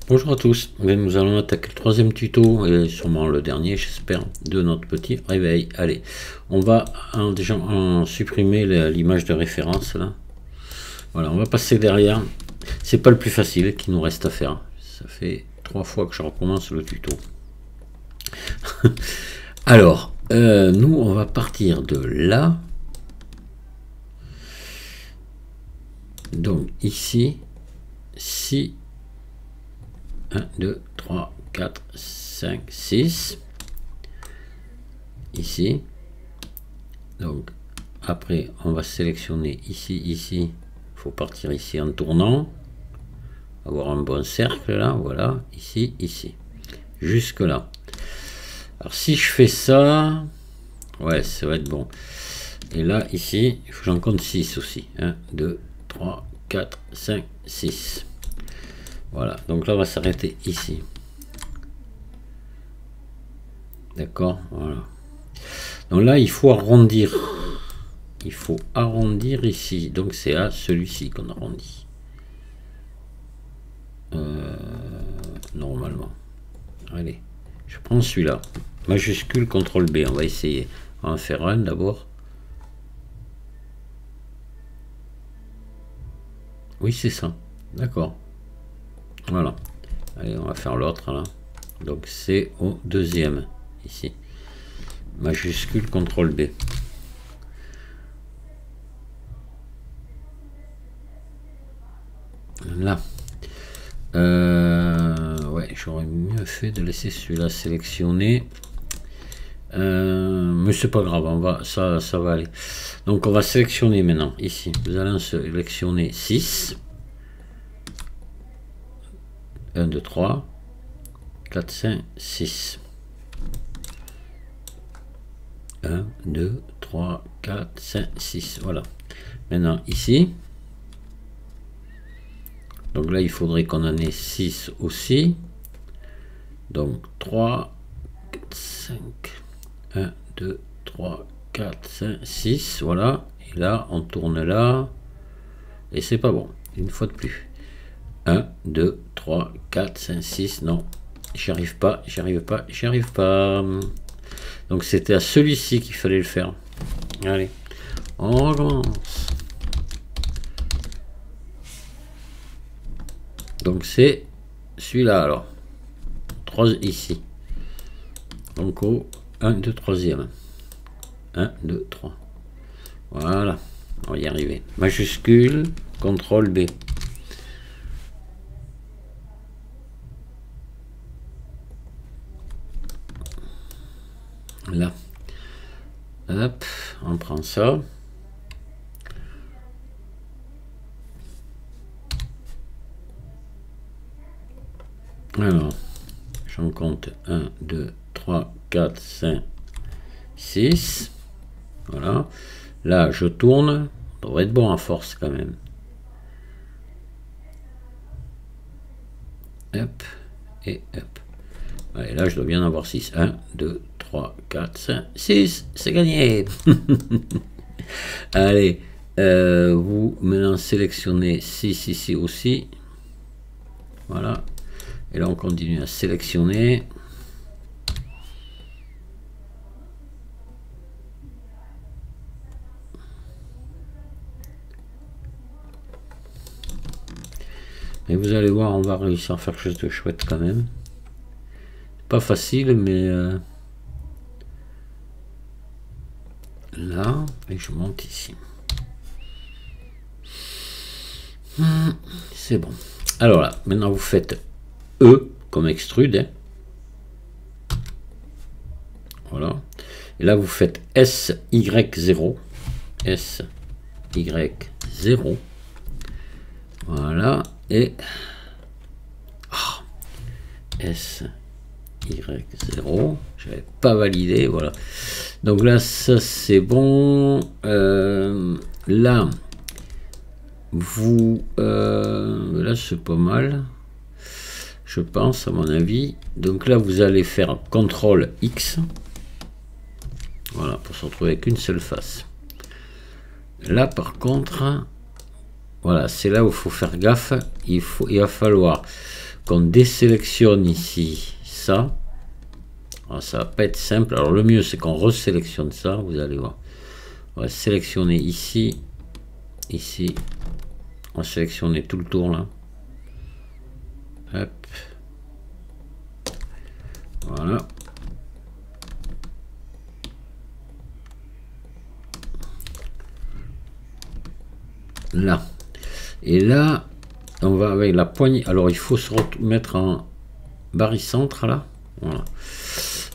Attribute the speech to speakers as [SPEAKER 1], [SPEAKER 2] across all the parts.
[SPEAKER 1] Bonjour à tous, nous allons attaquer le troisième tuto et sûrement le dernier j'espère de notre petit réveil. Allez, on va déjà en supprimer l'image de référence là. Voilà, on va passer derrière. C'est pas le plus facile qu'il nous reste à faire. Ça fait 3 fois que je recommence le tuto. Alors, nous on va partir de là. Donc ici, si 1, 2, 3, 4, 5, 6. Ici. Donc, après, on va sélectionner ici, ici. Il faut partir ici en tournant. Avoir un bon cercle là. Voilà. Ici, ici. Jusque là. Alors, si je fais ça, ouais, ça va être bon. Et là, ici, il faut que j'en compte 6 aussi. 1, 2, 3, 4, 5, 6. Voilà, donc là on va s'arrêter ici. D'accord, voilà. Donc là il faut arrondir. Il faut arrondir ici. Donc c'est à celui-ci qu'on arrondit. Normalement. Allez, je prends celui-là. Majuscule, CTRL B, on va essayer. On va en faire un d'abord. Oui, c'est ça. D'accord. Voilà. Allez, on va faire l'autre là. Donc c'est au deuxième ici. Majuscule CTRL B. Là. Ouais, j'aurais mieux fait de laisser celui-là sélectionné. Mais c'est pas grave, on va, ça va aller. Donc on va sélectionner maintenant ici. Vous allez sélectionner 6. 1, 2, 3, 4, 5, 6. 1, 2, 3, 4, 5, 6. Voilà. Maintenant, ici. Donc là, il faudrait qu'on en ait 6 aussi. Donc 3, 4, 5. 1, 2, 3, 4, 5, 6. Voilà. Et là, on tourne là. Et c'est pas bon. Une fois de plus. 1, 2, 3, 4, 5, 6, non, j'y arrive pas, j'y arrive pas, j'y arrive pas. Donc c'était à celui-ci qu'il fallait le faire. Allez, on recommence. Donc c'est celui-là alors. 3 ici. Donc au 1, 2, 3e. 1, 2, 3. Voilà, on va y arriver. Majuscule, CTRL B. Là, hop, on prend ça. Alors, j'en compte 1, 2, 3, 4, 5, 6. Voilà. Là, je tourne. Ça devrait être bon à force quand même. Hop, et hop. Et là, je dois bien avoir 6. 1, 2, 3, 4, 5, 6. C'est gagné. Allez, vous maintenant sélectionnez 6 ici aussi. Voilà. Et là, on continue à sélectionner. Et vous allez voir, on va réussir à faire quelque chose de chouette quand même. Pas facile, mais là, et je monte ici. C'est bon. Alors là, maintenant vous faites E comme extrude. Hein. Voilà. Et là, vous faites SY0. SY0. Voilà. Et SY0. J'avais pas validé. Voilà. Donc là, ça c'est bon. Là, vous... là, c'est pas mal. Je pense, à mon avis. Donc là, vous allez faire CTRL X. Voilà, pour se retrouver avec une seule face. Là, par contre, voilà, c'est là où il faut faire gaffe. Il va falloir qu'on désélectionne ici ça. Alors, ça va pas être simple. Alors le mieux c'est qu'on resélectionne ça, vous allez voir. On va sélectionner ici, ici. On va sélectionner tout le tour là. Hop. Voilà. Là. Et là, on va avec la poignée. Alors il faut se mettre en barycentre là. Voilà.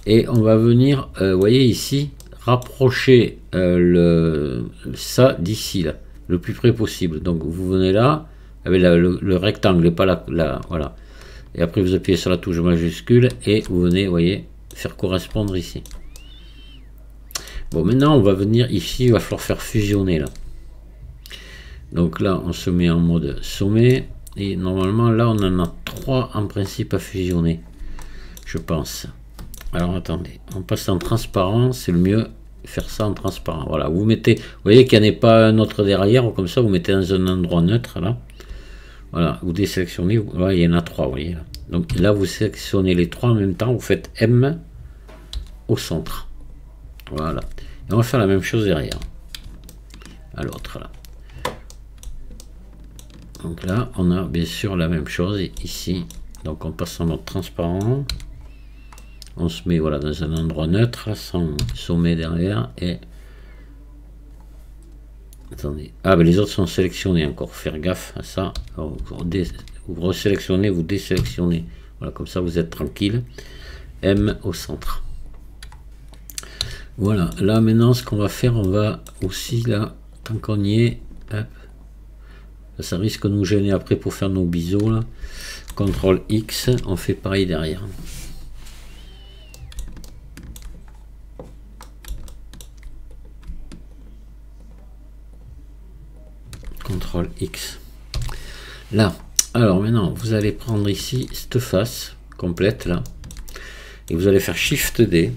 [SPEAKER 1] Et on va venir, vous voyez ici, rapprocher ça d'ici là, le plus près possible. Donc vous venez là, avec le rectangle et pas la, voilà. Et après vous appuyez sur la touche majuscule et vous venez, vous voyez, faire correspondre ici. Bon, maintenant on va venir ici, il va falloir faire fusionner là. Donc là on se met en mode sommet et normalement là on en a 3 en principe à fusionner, je pense. Alors attendez, on passe en transparent, c'est le mieux, faire ça en transparent. Voilà, vous mettez, vous voyez qu'il n'y en a pas un autre derrière, comme ça vous mettez dans un endroit neutre là. Voilà, vous désélectionnez, voilà, il y en a 3, vous voyez. Là. Donc là vous sélectionnez les 3 en même temps, vous faites M au centre. Voilà. Et on va faire la même chose derrière. À l'autre là. Donc là, on a bien sûr la même chose ici. Donc on passe en mode transparent. On se met voilà dans un endroit neutre sans sommet derrière et attendez, ah ben les autres sont sélectionnés encore, faire gaffe à ça. Alors, vous resélectionnez, vous désélectionnez, voilà, comme ça vous êtes tranquille. M au centre. Voilà, là maintenant ce qu'on va faire, on va aussi là, tant qu'on y est, hop, ça risque de nous gêner après pour faire nos biseaux là. CTRL X, on fait pareil derrière. CTRL X. Là, alors maintenant, vous allez prendre ici cette face complète là, et vous allez faire Shift D.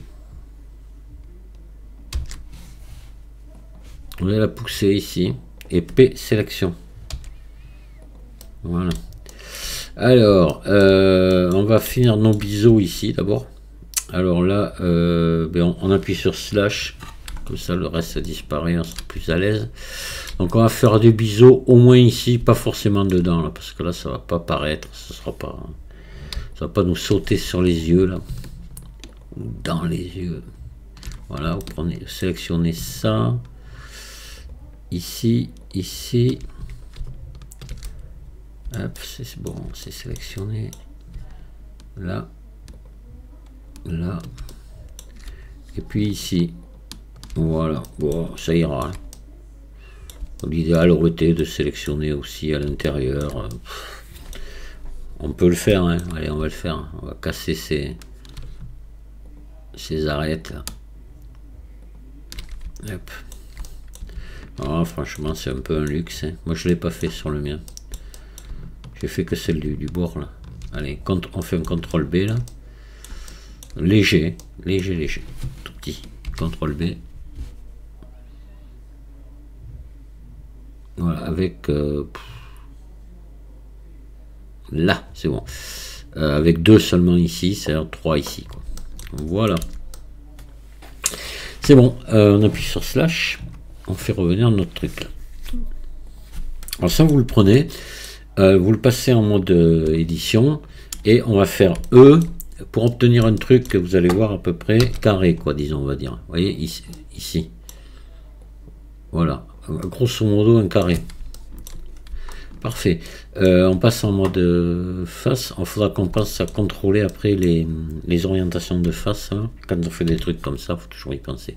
[SPEAKER 1] Vous allez la pousser ici et P sélection. Voilà. Alors, on va finir nos biseaux ici d'abord. Alors là, on appuie sur slash, comme ça le reste disparaît, on sera plus à l'aise. Donc on va faire des biseaux au moins ici, pas forcément dedans là, parce que là ça va pas paraître, ça va pas nous sauter sur les yeux là, ou dans les yeux. Voilà, vous prenez, sélectionnez ça, ici, ici. Hop, c'est bon, c'est sélectionné. Là, là, et puis ici. Voilà, bon, ça ira. L'idéal aurait été de sélectionner aussi à l'intérieur. On peut le faire, hein. Allez, on va le faire. On va casser ces arêtes. Hop. Alors, franchement, c'est un peu un luxe. Hein. Moi, je ne l'ai pas fait sur le mien. J'ai fait que celle du bord là. Allez, on fait un CTRL B là. Léger, léger, tout petit. CTRL B. Voilà, avec là, c'est bon. Avec 2 seulement ici, c'est-à-dire 3 ici. Quoi. Voilà. C'est bon, on appuie sur slash, on fait revenir notre truc là. Alors ça, vous le prenez, vous le passez en mode édition, et on va faire E pour obtenir un truc que vous allez voir à peu près carré, quoi, disons, on va dire. Vous voyez, ici. Voilà. Grosso modo un carré. Parfait. On passe en mode face. Il faudra qu'on passe à contrôler après les orientations de face. Hein. Quand on fait des trucs comme ça, il faut toujours y penser.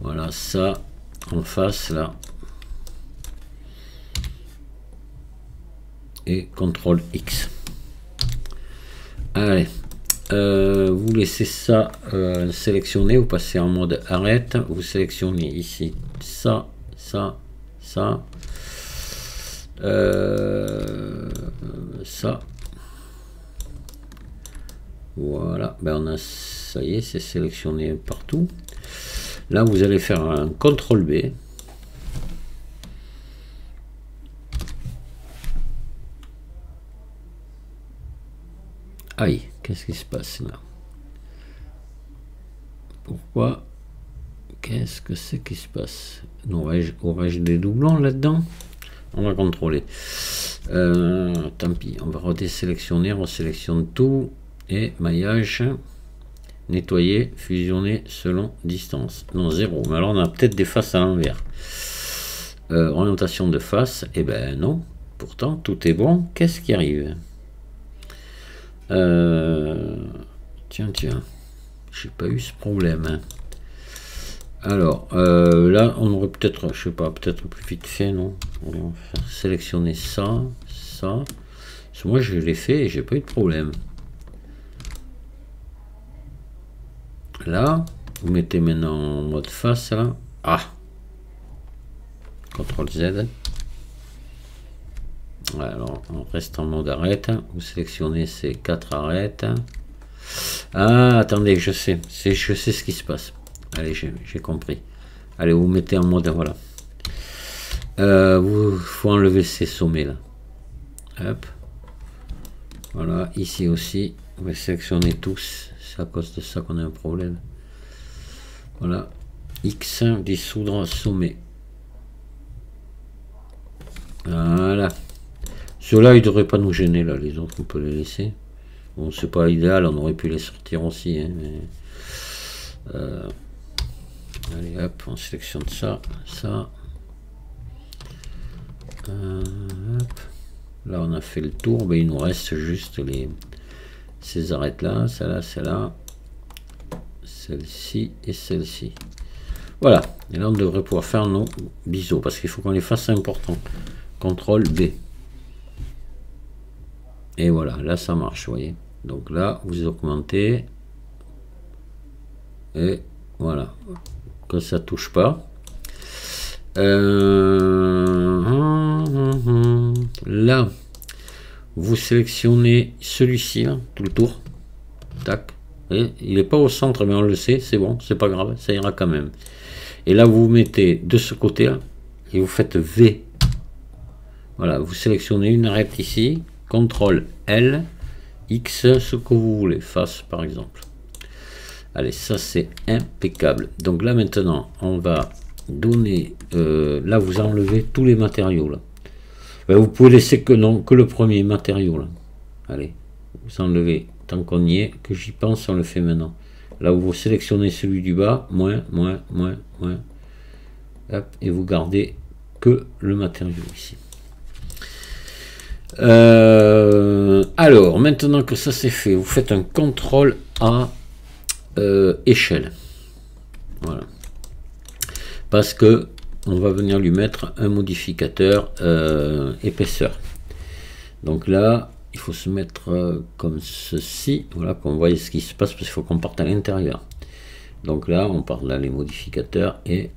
[SPEAKER 1] Voilà, ça en face là. Et CTRL X. Allez. Vous laissez ça sélectionner. Vous passez en mode arrête. Vous sélectionnez ici ça. Ça, voilà, ben on a, ça y est, c'est sélectionné partout. Là, vous allez faire un CTRL B. Aïe, qu'est-ce qui se passe là? Pourquoi? Qu'est-ce que c'est qui se passe? Aurais-je des doublons là-dedans? On va contrôler. Tant pis, on va redésélectionner, on sélectionne tout et maillage, nettoyer, fusionner selon distance. Non, 0. Mais alors on a peut-être des faces à l'envers. Orientation de face, eh ben non. Pourtant, tout est bon. Qu'est-ce qui arrive? Tiens, j'ai pas eu ce problème. Hein. Alors, là, on aurait peut-être, je sais pas, peut-être plus vite fait, non? On va faire sélectionner ça, ça. Parce que moi, je l'ai fait et j'ai pas eu de problème. Là, vous mettez maintenant en mode face, là. Ah! CTRL Z. Alors, on reste en mode arrête. Vous sélectionnez ces 4 arêtes. Ah, attendez, je sais ce qui se passe. Allez, j'ai compris. Allez, vous mettez en mode, voilà. Faut enlever ces sommets là. Hop. Voilà, ici aussi. On va sélectionner tous. C'est à cause de ça qu'on a un problème. Voilà. X, dissoudre sommet. Voilà. Ceux-là, ils ne devraient pas nous gêner là. Les autres, on peut les laisser. Bon, c'est pas idéal, on aurait pu les sortir aussi. Hein, mais, allez hop, on sélectionne ça, ça. Hop. Là on a fait le tour, mais il nous reste juste ces arêtes là, celle-là, celle-là, celle-ci et celle-ci. Voilà, et là on devrait pouvoir faire nos biseaux, parce qu'il faut qu'on les fasse important. CTRL B. Et voilà, là ça marche, vous voyez. Donc là, vous augmentez. Et voilà, que ça touche pas. Là, vous sélectionnez celui-ci, tout le tour. Tac. Et il n'est pas au centre, mais on le sait, c'est bon, c'est pas grave, ça ira quand même. Et là, vous mettez de ce côté-là et vous faites V. Voilà, vous sélectionnez une arête ici, CTRL L, X, ce que vous voulez, face par exemple. Allez, ça c'est impeccable. Donc là maintenant, on va donner, là vous enlevez tous les matériaux là. Ben, vous pouvez laisser que le premier matériau là. Allez, vous enlevez, tant qu'on y est, que j'y pense, on le fait maintenant. Là où vous sélectionnez celui du bas, moins, hop, et vous gardez que le matériau ici. Alors, maintenant que ça c'est fait, vous faites un CTRL A échelle. Voilà. Parce que on va venir lui mettre un modificateur épaisseur. Donc là, il faut se mettre comme ceci. Voilà, qu'on voit ce qui se passe, parce qu'il faut qu'on parte à l'intérieur. Donc là, on part là les modificateurs et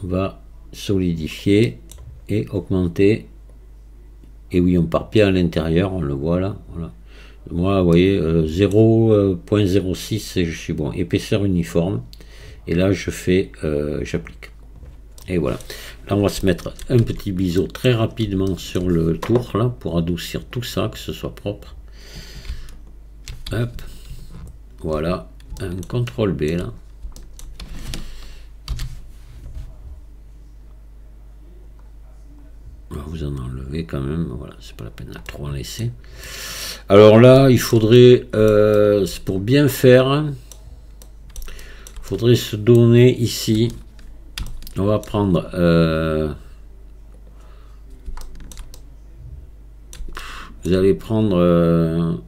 [SPEAKER 1] on va solidifier et augmenter. Et oui, on part bien à l'intérieur, on le voit là. Voilà. Moi, vous voyez, 0.06 et je suis bon. Épaisseur uniforme. Et là, je fais, j'applique. Et voilà. Là, on va se mettre un petit biseau très rapidement sur le tour, là, pour adoucir tout ça, que ce soit propre. Hop. Voilà. Un CTRL B, là. Vous en enlevez quand même, voilà, c'est pas la peine de trop en laisser. Alors là, il faudrait, pour bien faire, il faudrait se donner ici, on va prendre, vous allez prendre,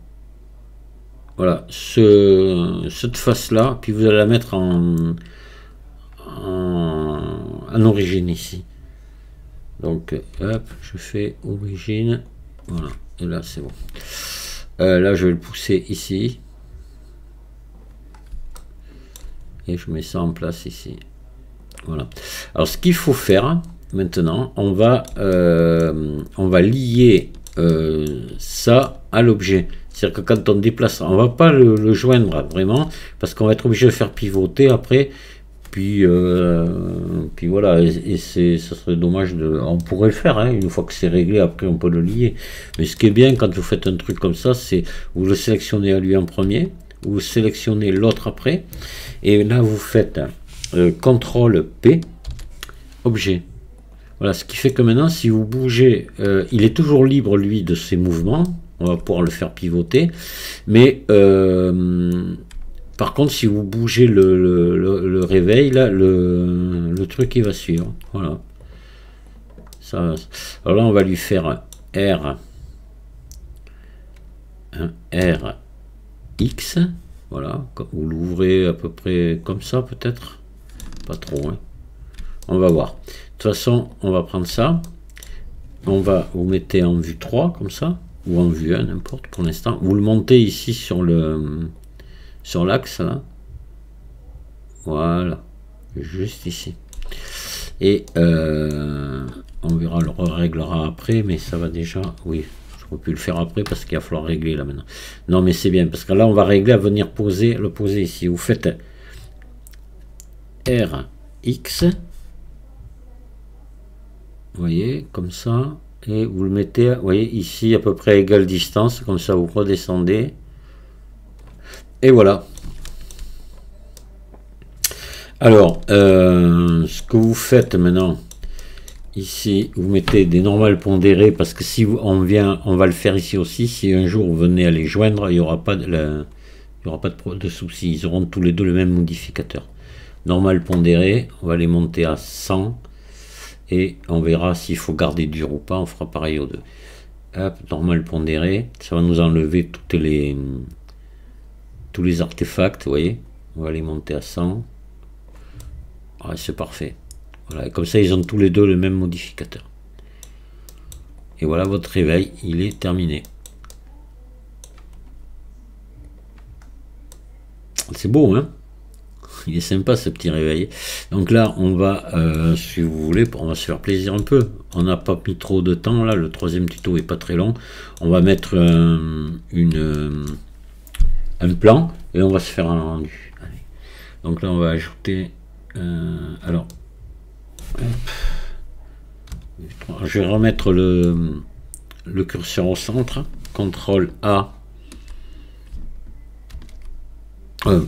[SPEAKER 1] voilà, cette face-là, puis vous allez la mettre en origine ici. Donc, hop, je fais origine, voilà, et là c'est bon. Là, je vais le pousser ici. Et je mets ça en place ici. Voilà. Alors, ce qu'il faut faire, maintenant, on va lier ça à l'objet. C'est-à-dire que quand on déplace, on va pas le joindre vraiment, parce qu'on va être obligé de faire pivoter après puis voilà, et ça serait dommage de. On pourrait le faire, hein, une fois que c'est réglé, après on peut le lier. Mais ce qui est bien quand vous faites un truc comme ça, c'est vous le sélectionnez à lui en premier, vous sélectionnez l'autre après, et là vous faites CTRL P, objet. Voilà, ce qui fait que maintenant, si vous bougez, il est toujours libre lui de ses mouvements. On va pouvoir le faire pivoter, mais par contre, si vous bougez le réveil, là, le truc il va suivre. Voilà. Ça, alors là, on va lui faire un R X. Voilà. Vous l'ouvrez à peu près comme ça, peut-être. Pas trop. Hein. On va voir. De toute façon, on va prendre ça. On va vous mettez en vue 3, comme ça. Ou en vue 1, n'importe pour l'instant. Vous le montez ici sur l'axe là, voilà, juste ici, et on verra, le réglera après, mais ça va déjà, oui, j'aurais pu le faire après parce qu'il va falloir régler là maintenant. Non mais c'est bien parce que là on va régler à venir le poser ici. Vous faites RX, vous voyez, comme ça, et vous le mettez, vous voyez, ici à peu près à égale distance, comme ça vous redescendez, et voilà. Alors, ce que vous faites maintenant, ici, vous mettez des normales pondérées, parce que si on va le faire ici aussi, si un jour vous venez à les joindre, il n'y aura pas de soucis, ils auront tous les deux le même modificateur. Normal pondéré, on va les monter à 100, et on verra s'il faut garder dur ou pas, on fera pareil aux deux. Hop, normal pondéré, ça va nous enlever tous les artefacts, vous voyez, on va les monter à 100. Ouais, c'est parfait. Voilà, et comme ça, ils ont tous les deux le même modificateur. Et voilà, votre réveil, il est terminé. C'est beau, hein? Il est sympa, ce petit réveil. Donc là, on va, si vous voulez, on va se faire plaisir un peu. On n'a pas mis trop de temps, là. Le troisième tuto est pas très long. On va mettre un plan et on va se faire un rendu. Allez. Donc là, on va ajouter... alors, je vais remettre le curseur au centre, CTRL A,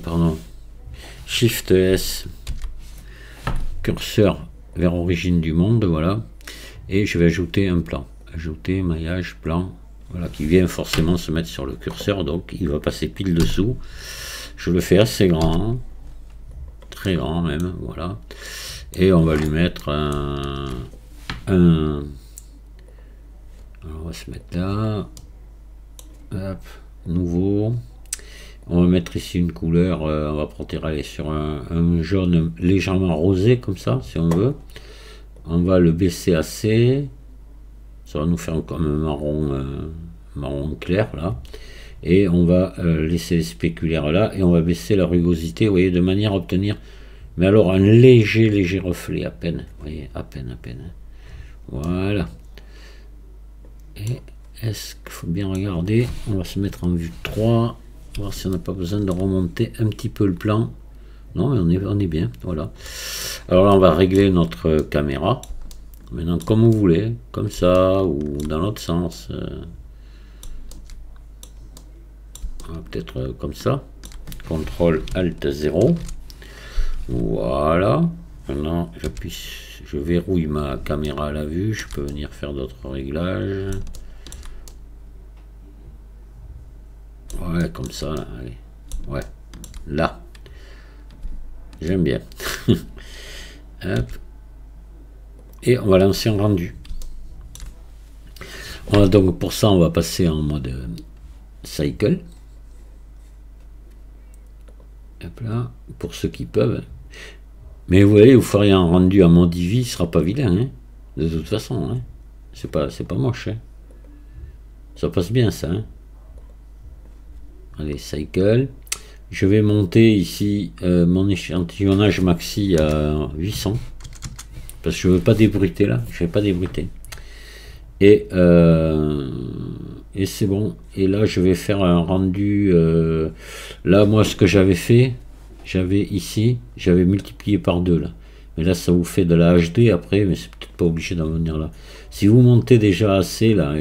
[SPEAKER 1] pardon, Shift S, curseur vers origine du monde, voilà, et je vais ajouter un plan, ajouter maillage plan, voilà, qui vient forcément se mettre sur le curseur, donc il va passer pile dessous. Je le fais assez grand, très grand même, voilà, et on va lui mettre alors on va se mettre là, hop, nouveau, on va mettre ici une couleur, on va aller sur un jaune légèrement rosé comme ça si on veut. On va le baisser assez, ça va nous faire comme un marron clair là, et on va laisser les spéculaires là, et on va baisser la rugosité, vous voyez, de manière à obtenir, mais alors un léger reflet, à peine, vous voyez, à peine, voilà. Et est-ce qu'il faut bien regarder, on va se mettre en vue 3, voir si on n'a pas besoin de remonter un petit peu le plan. Non, mais on est bien, voilà. Alors là, on va régler notre caméra, maintenant comme vous voulez, comme ça, ou dans l'autre sens. Peut-être comme ça, CTRL ALT 0, voilà. Maintenant je verrouille ma caméra à la vue, je peux venir faire d'autres réglages, ouais, comme ça là. Allez, ouais, là j'aime bien. Hop. Et on va lancer un rendu. Donc pour ça on va passer en mode cycle. Hop là, pour ceux qui peuvent. Mais vous voyez, vous feriez un rendu en mode Eevee, il sera pas vilain, hein, de toute façon, hein. C'est pas moche, hein. Ça passe bien ça, hein. Allez, cycle. Je vais monter ici mon échantillonnage maxi à 800 parce que je veux pas débruiter là, je vais pas débruiter. Et c'est bon. Et là je vais faire un rendu. Là moi ce que j'avais fait, j'avais ici, j'avais multiplié par 2 là. Mais là, ça vous fait de la HD après, mais c'est peut-être pas obligé d'en venir là. Si vous montez déjà assez là,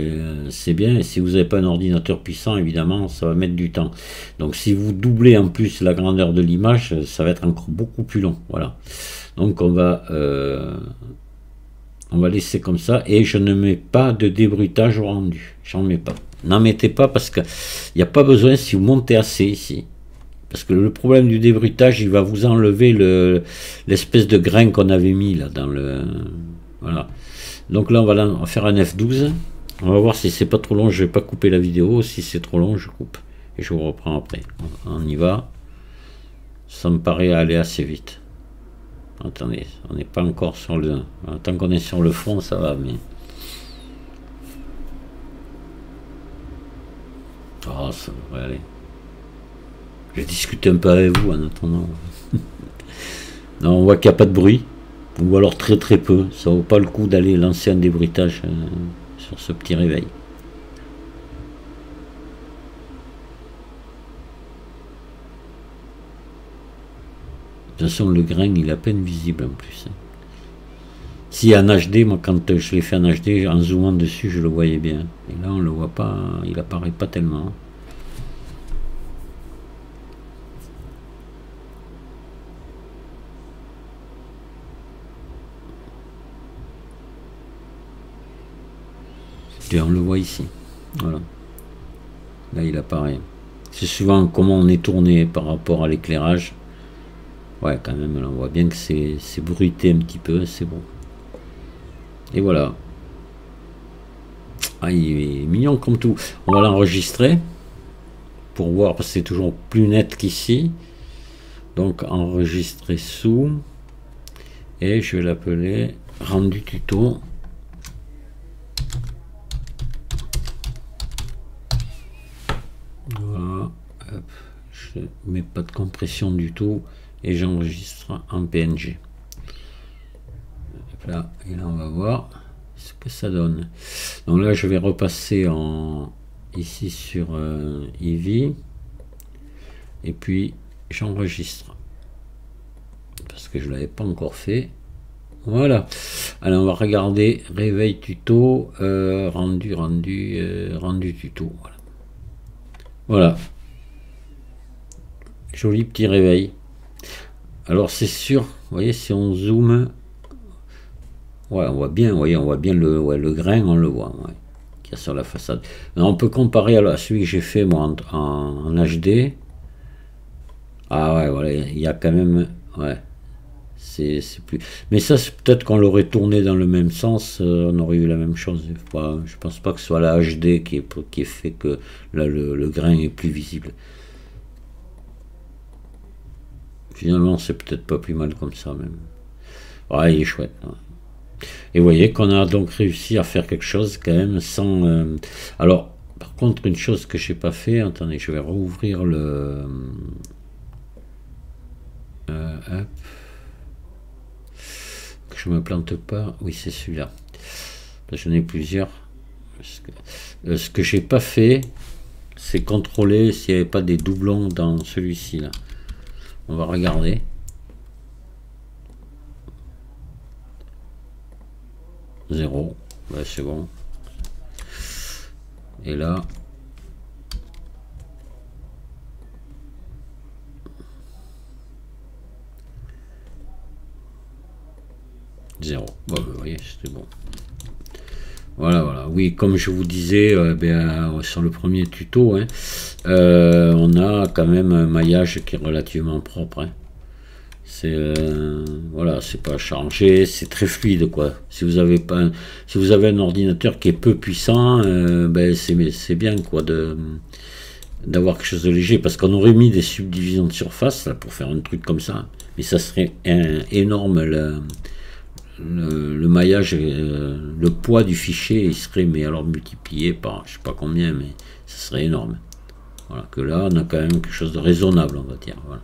[SPEAKER 1] c'est bien. Et si vous n'avez pas un ordinateur puissant, évidemment, ça va mettre du temps. Donc si vous doublez en plus la grandeur de l'image, ça va être encore beaucoup plus long. Voilà. Donc on va laisser comme ça. Et je ne mets pas de débruitage au rendu. J'en mets pas. N'en mettez pas parce qu'il n'y a pas besoin si vous montez assez ici. Parce que le problème du débruitage, il va vous enlever l'espèce de grain qu'on avait mis là dans le... Voilà. Donc là, on va faire un F12. On va voir si c'est pas trop long. Je vais pas couper la vidéo. Si c'est trop long, je coupe. Et je vous reprends après. On y va. Ça me paraît aller assez vite. Attendez, on n'est pas encore sur le... Tant qu'on est sur le fond, ça va, mais... Oh, ça devrait aller. Je discute un peu avec vous en attendant. Non, on voit qu'il n'y a pas de bruit. Ou alors très très peu. Ça vaut pas le coup d'aller lancer un débruitage sur ce petit réveil. De toute façon, le grain, il est à peine visible en plus. Si en HD, moi quand je l'ai fait en HD, en zoomant dessus, je le voyais bien. Et là, on le voit pas, il apparaît pas tellement. Et on le voit ici. Voilà. Là, il apparaît. C'est souvent comment on est tourné par rapport à l'éclairage. Ouais, quand même, là, on voit bien que c'est bruité un petit peu, c'est bon. Et voilà. Ah, il est mignon comme tout. On va l'enregistrer pour voir, parce que c'est toujours plus net qu'ici. Donc, enregistrer sous. Et je vais l'appeler rendu tuto. Voilà. Hop. Je mets pas de compression du tout. Et j'enregistre en PNG. Là, et là on va voir ce que ça donne. Donc là je vais repasser ici sur Eevee et puis j'enregistre parce que je l'avais pas encore fait. Voilà. Alors on va regarder réveil tuto, rendu tuto. Voilà. Voilà. Joli petit réveil. Alors c'est sûr, vous voyez, si on zoome, ouais, on voit bien, vous voyez, on voit bien le grain, on le voit, ouais, qu'il y a sur la façade. Alors, on peut comparer à celui que j'ai fait moi en HD. Ah ouais, voilà, il y a quand même, ouais, c'est plus. Mais ça, c'est peut-être qu'on l'aurait tourné dans le même sens, on aurait eu la même chose. Je pense pas que ce soit la HD qui est fait que là le grain est plus visible. Finalement, c'est peut-être pas plus mal comme ça même. Ouais, il est chouette. Ouais. Et vous voyez qu'on a donc réussi à faire quelque chose quand même sans... Alors, par contre, une chose que j'ai pas fait, attendez, je vais rouvrir le... hop. Que je me plante pas. Oui, c'est celui-là. J'en ai plusieurs. Ce que j'ai pas fait, c'est contrôler s'il n'y avait pas des doublons dans celui-ci là. On va regarder. Zéro. Ouais, c'est bon. Et là. Zéro. Bon, vous voyez, c'était bon. Voilà, voilà. Oui, comme je vous disais sur le premier tuto, hein, on a quand même un maillage qui est relativement propre. Hein. C'est voilà, c'est pas chargé, c'est très fluide quoi. Si vous avez un ordinateur qui est peu puissant, c'est bien quoi d'avoir quelque chose de léger, parce qu'on aurait mis des subdivisions de surface là, pour faire un truc comme ça, mais ça serait énorme. Le maillage, le poids du fichier, il serait mais alors multiplié par je sais pas combien, mais ça serait énorme. Voilà, que là on a quand même quelque chose de raisonnable, on va dire. Voilà.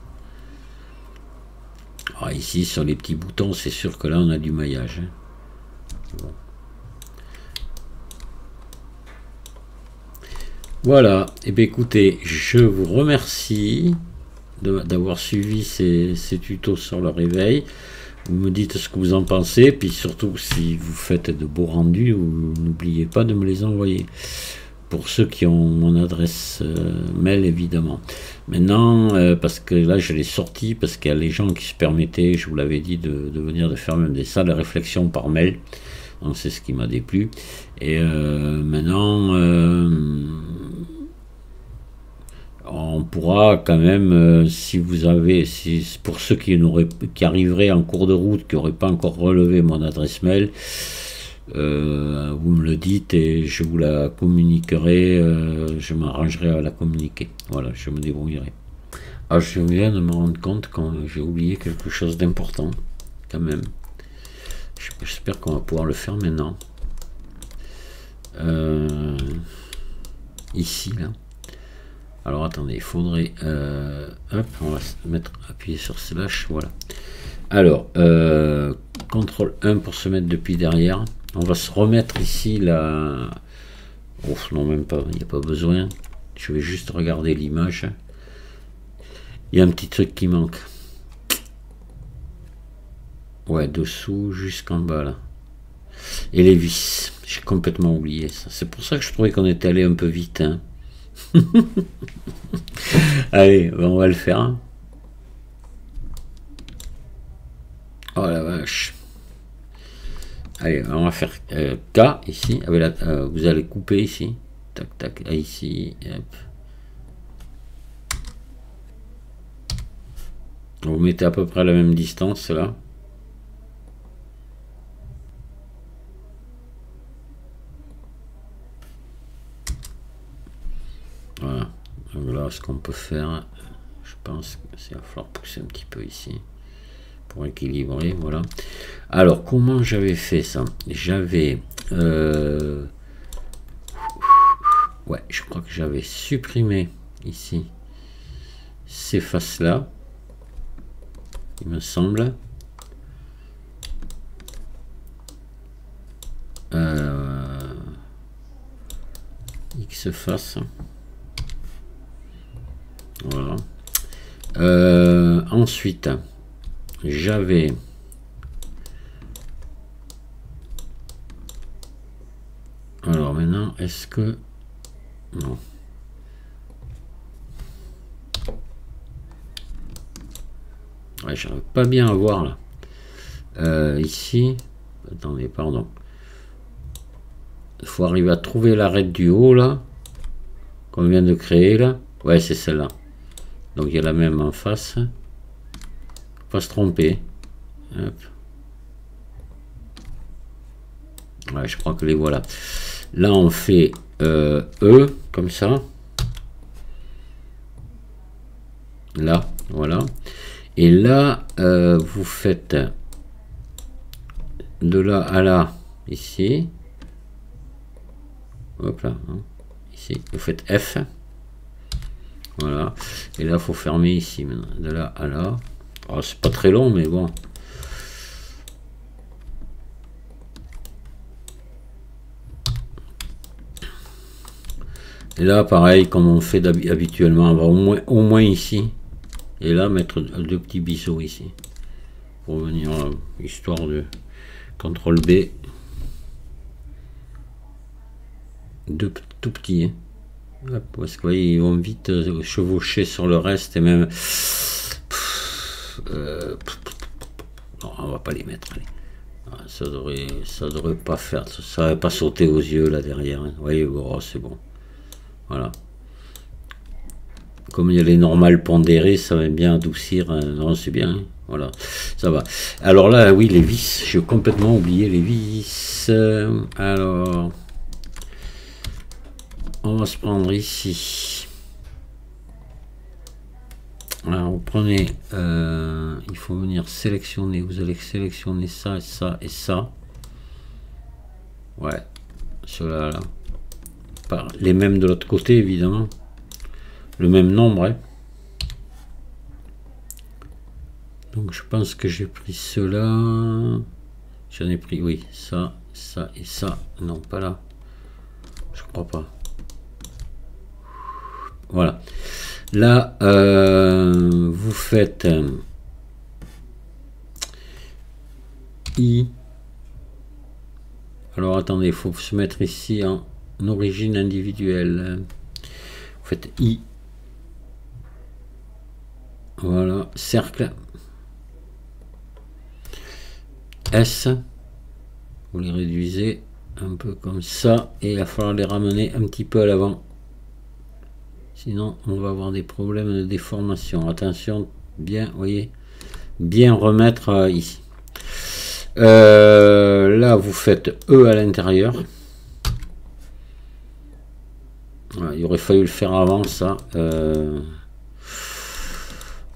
[SPEAKER 1] Alors ici sur les petits boutons, c'est sûr que là on a du maillage. Hein. Bon. Voilà, et bien écoutez, je vous remercie d'avoir suivi ces tutos sur le réveil. Vous me dites ce que vous en pensez, puis surtout si vous faites de beaux rendus, n'oubliez pas de me les envoyer. Pour ceux qui ont mon adresse mail, évidemment. Maintenant, parce que là je l'ai sorti, parce qu'il y a les gens qui se permettaient, je vous l'avais dit, de venir de faire même des salles de réflexion par mail. Donc c'est ce qui m'a déplu. Et maintenant, on pourra quand même, si vous avez, pour ceux qui arriveraient en cours de route, qui n'auraient pas encore relevé mon adresse mail, vous me le dites et je vous la communiquerai, je m'arrangerai à la communiquer. Voilà, je me débrouillerai. Ah, je viens de me rendre compte quand j'ai oublié quelque chose d'important, quand même. J'espère qu'on va pouvoir le faire maintenant. Ici, là. Alors attendez, il faudrait hop, on va se mettre appuyer sur slash, voilà. Alors CTRL 1 pour se mettre depuis derrière. On va se remettre ici là. Oh, non, même pas, il n'y a pas besoin. Je vais juste regarder l'image. Il y a un petit truc qui manque. Ouais, dessous jusqu'en bas là. Et les vis, j'ai complètement oublié ça. C'est pour ça que je trouvais qu'on était allé un peu vite, hein. Allez, on va le faire. Oh la vache. Allez, on va faire K ici. Vous allez couper ici. Tac, tac, ici. Hop. Vous mettez à peu près à la même distance là. Voilà. Donc là, ce qu'on peut faire, je pense que c'est va falloir pousser un petit peu ici pour équilibrer. Voilà. Alors, comment j'avais fait ça? J'avais ouais, je crois que j'avais supprimé ici ces faces là, il me semble. X face. Voilà. Ensuite, j'avais alors maintenant, est-ce que non, ouais, j'arrive pas bien à voir là. Ici, attendez, pardon. Il faut arriver à trouver l'arête du haut là qu'on vient de créer là. Ouais, c'est celle-là. Donc il y a la même en face. Faut pas se tromper. Hop. Ouais, je crois que les voilà. Là on fait E comme ça. Là, voilà. Et là vous faites de là à là ici. Hop là, hein. Ici vous faites F. Voilà, et là faut fermer ici maintenant, de là à là. Oh, c'est pas très long, mais bon. Et là pareil, comme on fait habituellement, on va au moins ici, et là mettre deux petits bisseaux ici pour venir, histoire de CTRL B, deux tout petits, hein. Parce que vous voyez, ils vont vite chevaucher sur le reste, et même non, on va pas les mettre, allez. Ça devrait pas faire, ça va pas sauter aux yeux là derrière, hein. Vous voyez, oh, c'est bon, voilà. Comme il y a les normales pondérées, ça va bien adoucir, hein. Non, c'est bien, hein. Voilà, ça va. Alors là, oui, les vis, j'ai complètement oublié les vis. Alors on va se prendre ici. Alors vous prenez, il faut venir sélectionner, vous allez sélectionner ça et ça et ça. Ouais, cela là. Par les mêmes de l'autre côté évidemment. Le même nombre, hein. Donc je pense que j'ai pris cela. J'en ai pris, oui, ça, ça et ça. Non, pas là. Je crois pas. Voilà. Là, vous faites I. Alors attendez, il faut se mettre ici en origine individuelle. Vous faites I. Voilà, cercle. S. Vous les réduisez un peu comme ça et il va falloir les ramener un petit peu à l'avant. Sinon, on va avoir des problèmes de déformation. Attention, bien, vous voyez, bien remettre ici. Là, vous faites E à l'intérieur. Voilà, il aurait fallu le faire avant ça.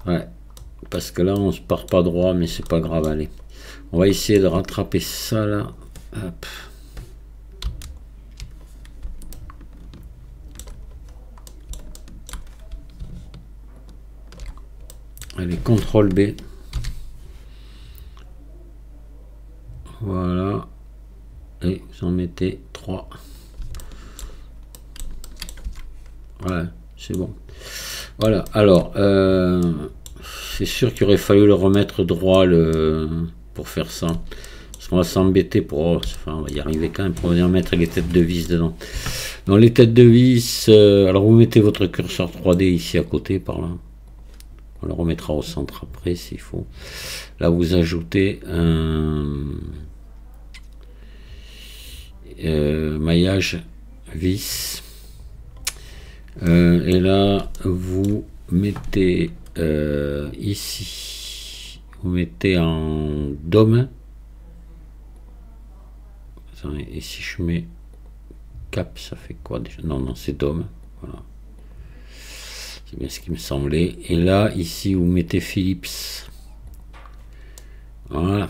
[SPEAKER 1] Ouais, parce que là, on se part pas droit, mais c'est pas grave. Allez, on va essayer de rattraper ça là. Hop. Allez, CTRL B. Voilà. Et vous en mettez 3. Ouais, c'est bon. Voilà, alors, c'est sûr qu'il aurait fallu le remettre droit pour faire ça. Parce qu'on va s'embêter pour... Enfin, on va y arriver quand même pour venir mettre les têtes de vis dedans. Dans les têtes de vis, alors vous mettez votre curseur 3D ici à côté, par là. On le remettra au centre après s'il faut. Là, vous ajoutez un maillage vis. Et là, vous mettez ici, vous mettez en dôme. Et si je mets cap, ça fait quoi déjà? Non, non, c'est dôme. Voilà. C'est bien ce qui me semblait. Et là, ici, vous mettez Philips. Voilà.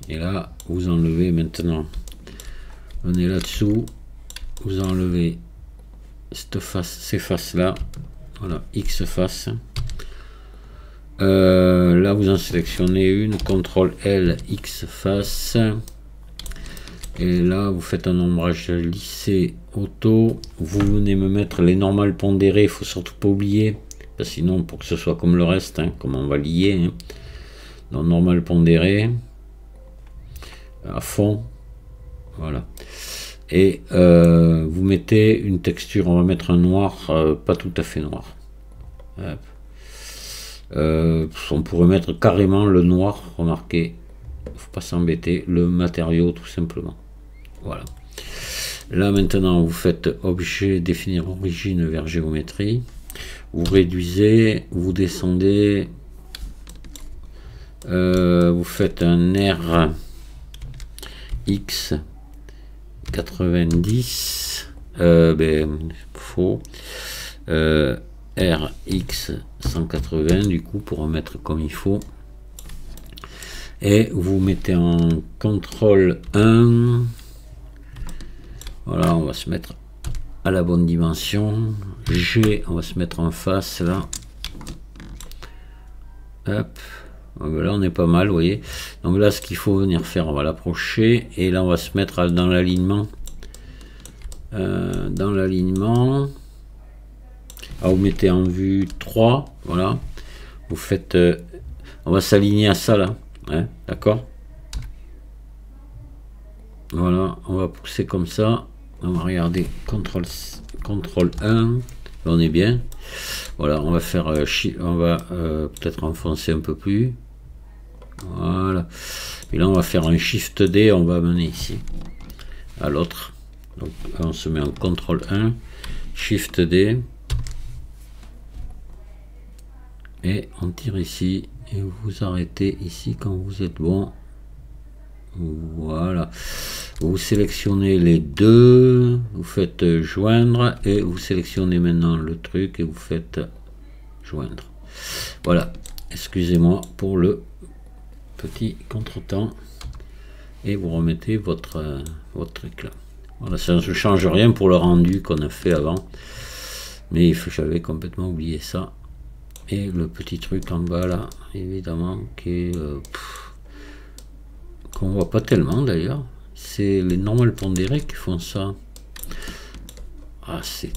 [SPEAKER 1] Et là, vous enlevez maintenant. Venez là-dessous. Vous enlevez cette face, ces faces-là. Voilà, X face. Là, vous en sélectionnez une. CTRL L, X face. Et là, vous faites un ombrage lissé auto. Vous venez me mettre les normales pondérées. Il faut surtout pas oublier. Parce que sinon, pour que ce soit comme le reste, hein, comme on va lier. Hein, dans normal pondéré. À fond. Voilà. Et vous mettez une texture. On va mettre un noir, pas tout à fait noir. On pourrait mettre carrément le noir. Remarquez. Faut pas s'embêter. Le matériau, tout simplement. Voilà. Là maintenant vous faites objet, définir origine vers géométrie, vous réduisez, vous descendez, vous faites un R X 90, faux, RX 180 du coup pour remettre comme il faut. Et vous mettez en CTRL 1. Voilà, on va se mettre à la bonne dimension. G, on va se mettre en face là. Hop. Là, on est pas mal, vous voyez. Donc là, ce qu'il faut venir faire, on va l'approcher. Et là, on va se mettre dans l'alignement. Dans l'alignement. Ah, vous mettez en vue 3. Voilà. Vous faites... on va s'aligner à ça là. Hein, d'accord. Voilà, on va pousser comme ça. On va regarder CTRL 1. On est bien. Voilà, on va faire on va peut-être enfoncer un peu plus. Voilà. Et là, on va faire un Shift D. On va amener ici à l'autre. Donc, on se met en CTRL 1, Shift D. Et on tire ici. Et vous arrêtez ici quand vous êtes bon. Voilà, vous sélectionnez les deux, vous faites joindre et vous sélectionnez maintenant le truc et vous faites joindre. Voilà, excusez-moi pour le petit contretemps et vous remettez votre truc là. Voilà, ça ne change rien pour le rendu qu'on a fait avant, mais j'avais complètement oublié ça. Et le petit truc en bas là, évidemment, qui est qu'on voit pas tellement d'ailleurs, c'est les normales pondérées qui font ça. Ah, c'est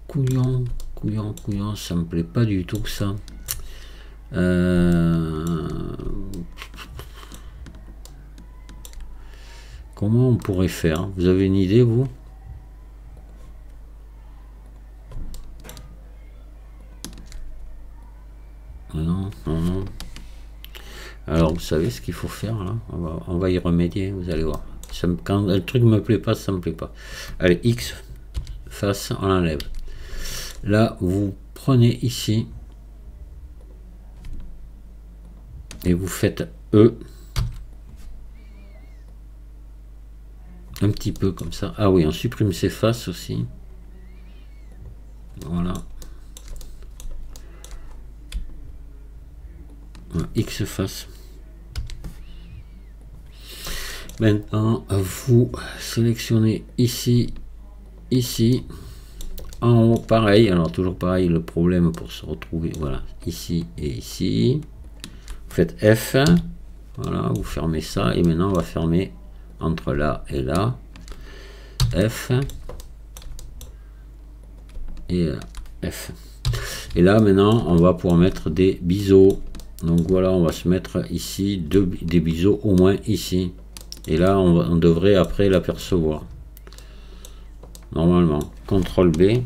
[SPEAKER 1] couillon, couillon, ça me plaît pas du tout ça. Comment on pourrait faire? Vous avez une idée, vous? Non, non, non. Alors, vous savez ce qu'il faut faire là? On va y remédier, vous allez voir. Quand le truc me plaît pas, ça me plaît pas. Allez, X face, on enlève. Là, vous prenez ici et vous faites E. Un petit peu comme ça. Ah oui, on supprime ces faces aussi. Voilà. X face. Maintenant, vous sélectionnez ici, ici, en haut, pareil. Alors toujours pareil, le problème pour se retrouver, voilà, ici et ici. Vous faites F, voilà, vous fermez ça et maintenant on va fermer entre là et là. F et F. Et là maintenant on va pouvoir mettre des biseaux. Donc voilà, on va se mettre ici des biseaux au moins ici. Et là, on devrait après l'apercevoir. Normalement. CTRL B.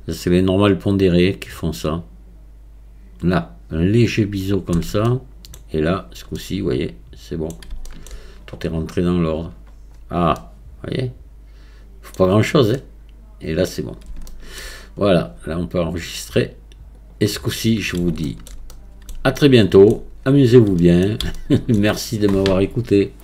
[SPEAKER 1] C'est les normales pondérées qui font ça. Là, un léger biseau comme ça. Et là, ce coup-ci, vous voyez, c'est bon. Tout est rentré dans l'ordre. Ah, vous voyez. Faut pas grand-chose, hein. Et là, c'est bon. Voilà, là, on peut enregistrer. Et ce coup-ci, je vous dis à très bientôt. Amusez-vous bien. Merci de m'avoir écouté.